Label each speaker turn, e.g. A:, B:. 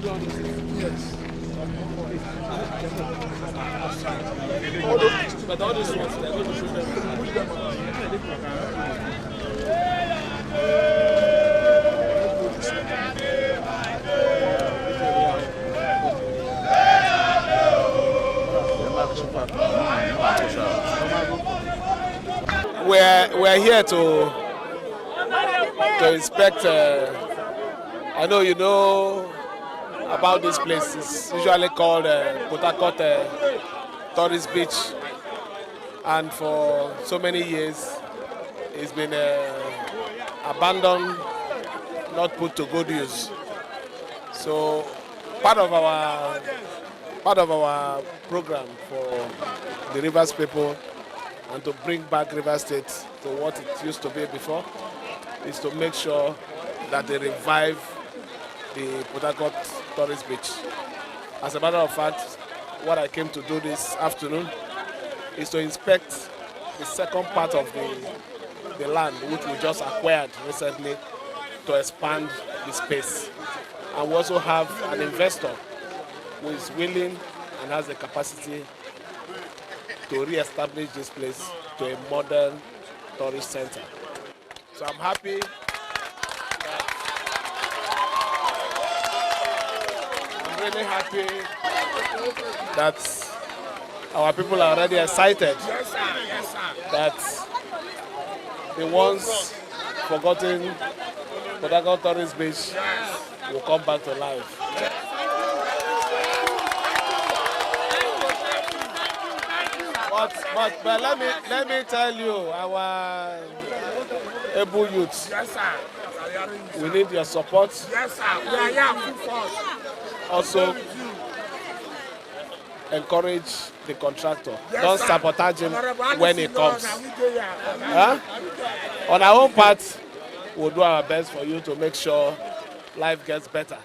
A: Yes.
B: But all these ones, they're going to shoot them. We're here to inspect. I know you know about this place. It's usually called Port Tourist Beach, and for so many years it's been abandoned, not put to good use. So part of our program for the Rivers people and to bring back River State to what it used to be before is to make sure that they revive the Port Tourist Beach. As a matter of fact, what I came to do this afternoon is to inspect the second part of the land which we just acquired recently to expand the space. And we also have an investor who is willing and has the capacity to re-establish this place to a modern tourist center. So I'm happy really happy that our people are already excited that the once forgotten Port Tourist Beach will come back to life. But let me tell you, our able youth, we need your support.
A: Yes, sir. We are here full force.
B: Also, encourage the contractor. Don't sabotage him when he comes. Huh? On our own part, we'll do our best for you to make sure life gets better.